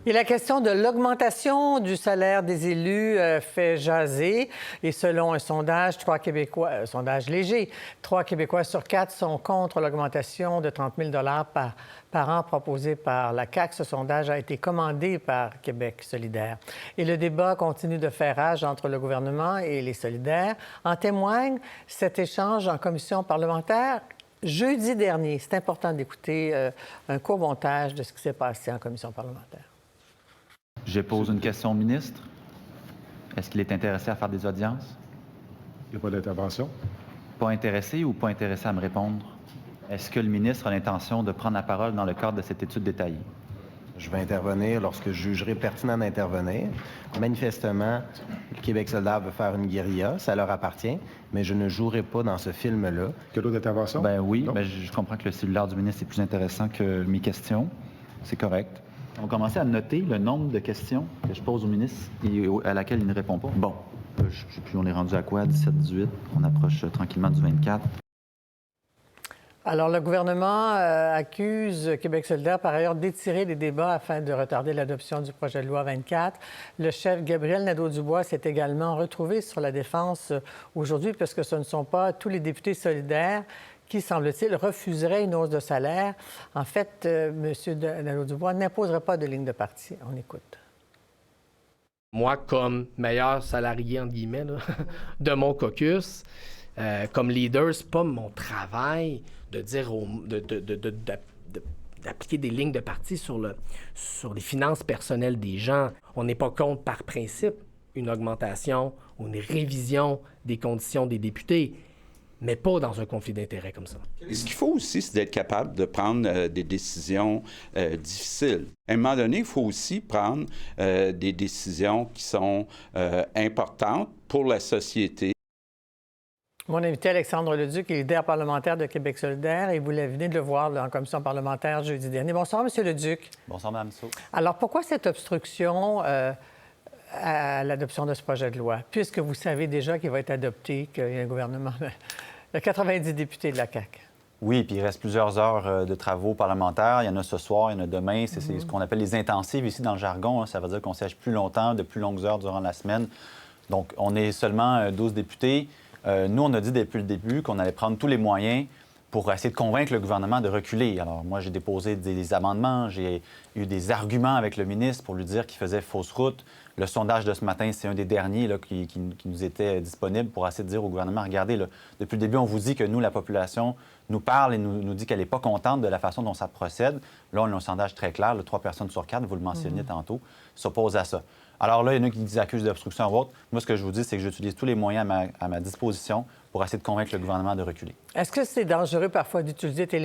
Et la question de l'augmentation du salaire des élus fait jaser. Et selon un sondage, sondage léger, 3 Québécois sur 4 sont contre l'augmentation de 30 000 par an proposée par la CAQ. Ce sondage a été commandé par Québec solidaire. Et le débat continue de faire rage entre le gouvernement et les solidaires. En témoigne cet échange en commission parlementaire jeudi dernier. C'est important d'écouter un court montage de ce qui s'est passé en commission parlementaire. Je pose une question au ministre. Est-ce qu'il est intéressé à faire des audiences? Il n'y a pas d'intervention. Pas intéressé ou pas intéressé à me répondre? Est-ce que le ministre a l'intention de prendre la parole dans le cadre de cette étude détaillée? Je vais intervenir lorsque je jugerai pertinent d'intervenir. Manifestement, le Québec solidaire veut faire une guérilla, ça leur appartient, mais je ne jouerai pas dans ce film-là. Quelle autre intervention? Ben oui, ben je comprends que le cellulaire du ministre est plus intéressant que mes questions. C'est correct. On va commencer à noter le nombre de questions que je pose au ministre et à laquelle il ne répond pas. Bon, je ne sais plus, on est rendu à quoi? 17, 18? On approche tranquillement du 24. Alors, le gouvernement accuse Québec solidaire, par ailleurs, d'étirer les débats afin de retarder l'adoption du projet de loi 24. Le chef Gabriel Nadeau-Dubois s'est également retrouvé sur la défense aujourd'hui, parce que ce ne sont pas tous les députés solidaires qui, semble-t-il, refuseraient une hausse de salaire. En fait, M. Nadeau-Dubois n'imposerait pas de ligne de parti. On écoute. Moi, comme meilleur salarié, entre guillemets, là, de mon caucus, comme leader, c'est pas mon travail de dire d'appliquer des lignes de parti sur les finances personnelles des gens. On n'est pas contre, par principe, une augmentation ou une révision des conditions des députés, mais pas dans un conflit d'intérêts comme ça. Ce qu'il faut aussi, c'est d'être capable de prendre des décisions difficiles. À un moment donné, il faut aussi prendre des décisions qui sont importantes pour la société. Mon invité, Alexandre Leduc, est leader parlementaire de Québec solidaire et vous venez de le voir là, en commission parlementaire jeudi dernier. Bonsoir, M. Leduc. Bonsoir, Mme Sow. Alors, pourquoi cette obstruction à l'adoption de ce projet de loi, puisque vous savez déjà qu'il va être adopté, qu'il y a un gouvernement de 90 députés de la CAQ? Oui, puis il reste plusieurs heures de travaux parlementaires. Il y en a ce soir, il y en a demain. C'est ce qu'on appelle les intensives ici dans le jargon. Ça veut dire qu'on siège plus longtemps, de plus longues heures durant la semaine. Donc, on est seulement 12 députés. Nous, on a dit depuis le début qu'on allait prendre tous les moyens pour essayer de convaincre le gouvernement de reculer. Alors, moi, j'ai déposé des amendements, j'ai eu des arguments avec le ministre pour lui dire qu'il faisait fausse route. Le sondage de ce matin, c'est un des derniers là, qui nous était disponible pour essayer de dire au gouvernement, regardez, là, depuis le début, on vous dit que nous, la population, nous parle et nous dit qu'elle n'est pas contente de la façon dont ça procède. Là, on a un sondage très clair, là, 3 personnes sur 4, vous le mentionniez tantôt, s'opposent à ça. Alors là, il y en a qui nous accusent d'obstruction ou autre. Moi, ce que je vous dis, c'est que j'utilise tous les moyens à ma disposition pour essayer de convaincre le gouvernement de reculer. Est-ce que c'est dangereux parfois d'utiliser tous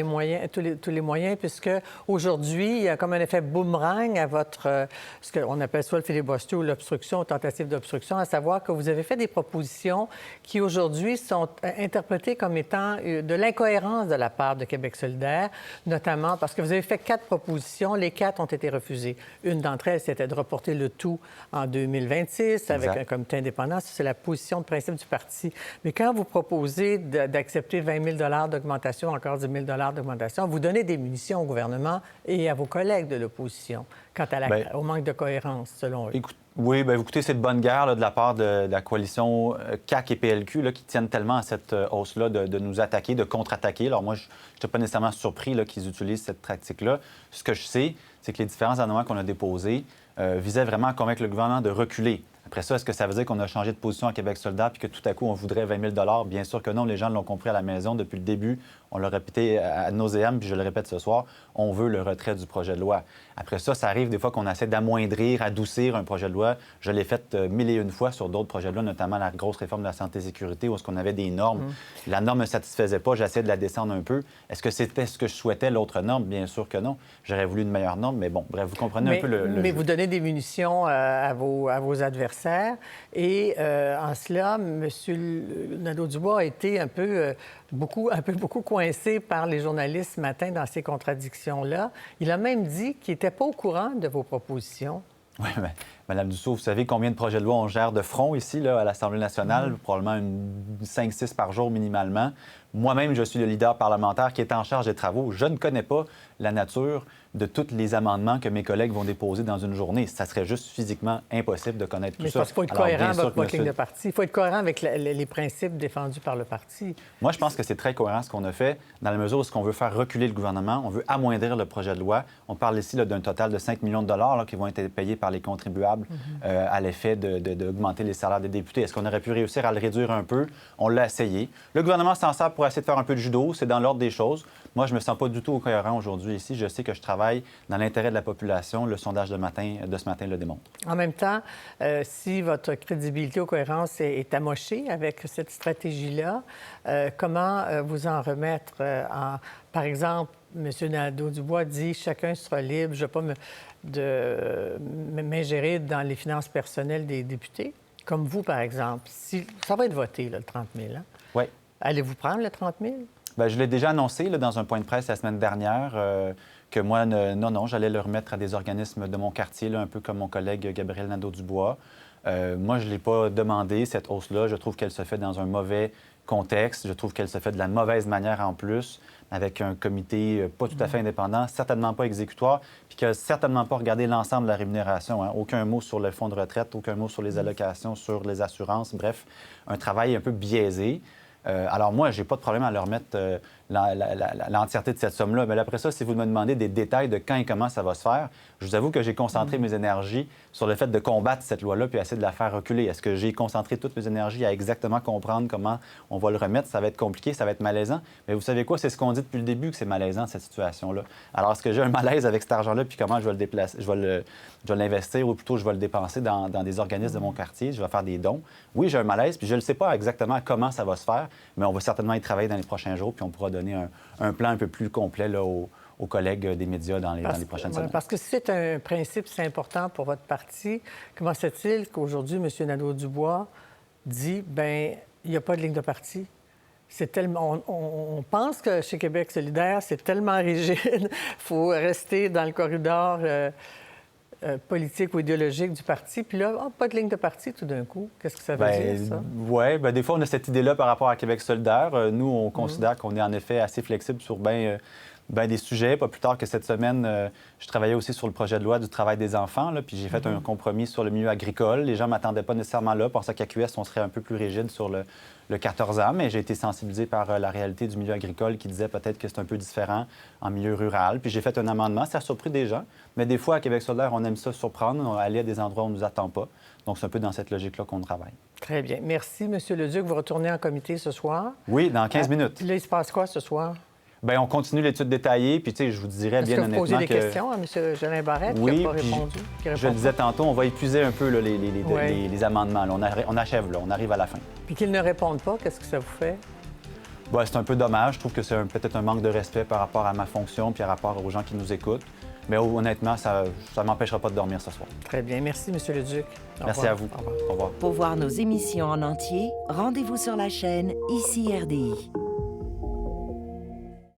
les moyens, puisque aujourd'hui, il y a comme un effet boomerang à votre, ce qu'on appelle soit le filibuster ou l'obstruction, ou tentative d'obstruction, à savoir que vous avez fait des propositions qui aujourd'hui sont interprétées comme étant de l'incohérence de la part de Québec solidaire, notamment parce que vous avez fait 4 propositions, les 4 ont été refusées. Une d'entre elles, c'était de reporter le tout en 2026 avec un comité indépendant. C'est la position de principe du parti. Mais quand vous proposez d'accepter 20 000 d'augmentation, encore 10 000 d'augmentation, vous donnez des munitions au gouvernement et à vos collègues de l'opposition quant à au manque de cohérence, selon eux. Oui, écoutez, c'est de bonne guerre là, de la part de la coalition CAQ et PLQ là, qui tiennent tellement à cette hausse-là de nous attaquer, de contre-attaquer. Alors moi, je n'étais pas nécessairement surpris là, qu'ils utilisent cette tactique-là. Ce que je sais, c'est que les différents amendements qu'on a déposés visaient vraiment à convaincre le gouvernement de reculer. Après ça, est-ce que ça veut dire qu'on a changé de position à Québec solidaire puis que tout à coup, on voudrait 20 000 Bien sûr que non. Les gens l'ont compris à la maison depuis le début. On l'a répété ad nauseam, puis je le répète ce soir, on veut le retrait du projet de loi. Après ça, ça arrive des fois qu'on essaie d'amoindrir, adoucir un projet de loi. Je l'ai fait 1001 fois sur d'autres projets de loi, notamment la grosse réforme de la santé et sécurité, où est-ce qu'on avait des normes. La norme ne me satisfaisait pas, j'essayais de la descendre un peu. Est-ce que c'était ce que je souhaitais, l'autre norme? Bien sûr que non. J'aurais voulu une meilleure norme, mais bon, bref, vous comprenez un peu le Mais jeu. vous donnez des munitions à vos adversaires. Et en cela, M. Nadeau-Dubois a été beaucoup coincé par les journalistes ce matin dans ces contradictions-là. Il a même dit qu'il n'était pas au courant de vos propositions. Oui, mais Mme Dussault, vous savez combien de projets de loi on gère de front ici, là, à l'Assemblée nationale? Probablement 5-6 par jour minimalement. Moi-même, je suis le leader parlementaire qui est en charge des travaux. Je ne connais pas la nature de tous les amendements que mes collègues vont déposer dans une journée. Ça serait juste physiquement impossible de connaître tout Mais ça. parce qu'il faut être Alors, cohérent bien sûr avec que votre ligne monsieur- de parti. Il faut être cohérent avec les principes défendus par le parti. Moi, je pense que c'est très cohérent ce qu'on a fait, dans la mesure où on veut faire reculer le gouvernement, on veut amoindrir le projet de loi. On parle ici là, d'un total de 5 millions de dollars là, qui vont être payés par les contribuables à l'effet d'augmenter les salaires des députés. Est-ce qu'on aurait pu réussir à le réduire un peu? On l'a essayé. Le gouvernement s'en sert pour essayer de faire un peu de judo, c'est dans l'ordre des choses. Moi, je me sens pas du tout cohérent aujourd'hui ici. Je sais que je travaille dans l'intérêt de la population. Le sondage de ce matin le démontre. En même temps, si votre crédibilité aux cohérences est amochée avec cette stratégie-là, comment vous en remettre par exemple, M. Nadeau-Dubois dit « Chacun sera libre, je ne vais pas m'ingérer dans les finances personnelles des députés. » Comme vous, par exemple. Si, ça va être voté, là, le 30 000. Hein? Oui. Allez-vous prendre le 30 000? Bien, je l'ai déjà annoncé là, dans un point de presse la semaine dernière que moi, non, j'allais le remettre à des organismes de mon quartier, là, un peu comme mon collègue Gabriel Nadeau-Dubois. Moi, je ne l'ai pas demandé, cette hausse-là. Je trouve qu'elle se fait dans un mauvais contexte. Je trouve qu'elle se fait de la mauvaise manière en plus, avec un comité pas tout à fait indépendant, certainement pas exécutoire, puis qui n'a certainement pas regardé l'ensemble de la rémunération. Hein. Aucun mot sur le fonds de retraite, aucun mot sur les allocations, sur les assurances. Bref, un travail un peu biaisé. Alors moi, j'ai pas de problème à leur remettre l'entièreté de cette somme-là. Mais après ça, si vous me demandez des détails de quand et comment ça va se faire, je vous avoue que j'ai concentré mes énergies sur le fait de combattre cette loi-là puis essayer de la faire reculer. Est-ce que j'ai concentré toutes mes énergies à exactement comprendre comment on va le remettre? Ça va être compliqué, ça va être malaisant. Mais vous savez quoi? C'est ce qu'on dit depuis le début, que c'est malaisant, cette situation-là. Alors, est-ce que j'ai un malaise avec cet argent-là puis comment je vais le déplacer? Je vais l'investir ou plutôt je vais le dépenser dans des organismes de mon quartier. Je vais faire des dons. Oui, j'ai un malaise puis je ne sais pas exactement comment ça va se faire, mais on va certainement y travailler dans les prochains jours puis on pourra donner un plan un peu plus complet là, aux collègues des médias dans les prochaines semaines. Parce que si c'est un principe si important pour votre parti, comment se fait-il qu'aujourd'hui, M. Nadeau-Dubois dit, bien, il n'y a pas de ligne de parti? C'est tellement... On pense que chez Québec solidaire, c'est tellement rigide. Il faut rester dans le corridor politique ou idéologique du parti. Puis là, pas de ligne de parti tout d'un coup. Qu'est-ce que ça veut dire, ça? Oui, bien, des fois, on a cette idée-là par rapport à Québec solidaire. Nous, on considère qu'on est en effet assez flexible sur bien des sujets. Pas plus tard que cette semaine, je travaillais aussi sur le projet de loi du travail des enfants, là, puis j'ai fait un compromis sur le milieu agricole. Les gens ne m'attendaient pas nécessairement là. Pensaient qu'à QS, on serait un peu plus rigide sur le 14 ans, mais j'ai été sensibilisé par la réalité du milieu agricole qui disait peut-être que c'est un peu différent en milieu rural. Puis j'ai fait un amendement. Ça a surpris des gens, mais des fois, à Québec solidaire, on aime ça surprendre, aller à des endroits où on ne nous attend pas. Donc, c'est un peu dans cette logique-là qu'on travaille. Très bien. Merci, M. Leduc. Vous retournez en comité ce soir? Oui, dans 15 minutes. Là, il se passe quoi ce soir? Bien, on continue l'étude détaillée, puis tu sais, je vous dirais bien honnêtement que vous posez des questions à M. Jolin Barrette qui n'a pas répondu? Je le disais tantôt, on va épuiser un peu là, les amendements. Là. On achève, là, on arrive à la fin. Puis qu'ils ne répondent pas, qu'est-ce que ça vous fait? Bien, c'est un peu dommage. Je trouve que c'est peut-être un manque de respect par rapport à ma fonction puis par rapport aux gens qui nous écoutent. Mais honnêtement, ça ne m'empêchera pas de dormir ce soir. Très bien. Merci, M. Leduc. Merci à vous. Au revoir. Pour voir nos émissions en entier, rendez-vous sur la chaîne ICI RDI.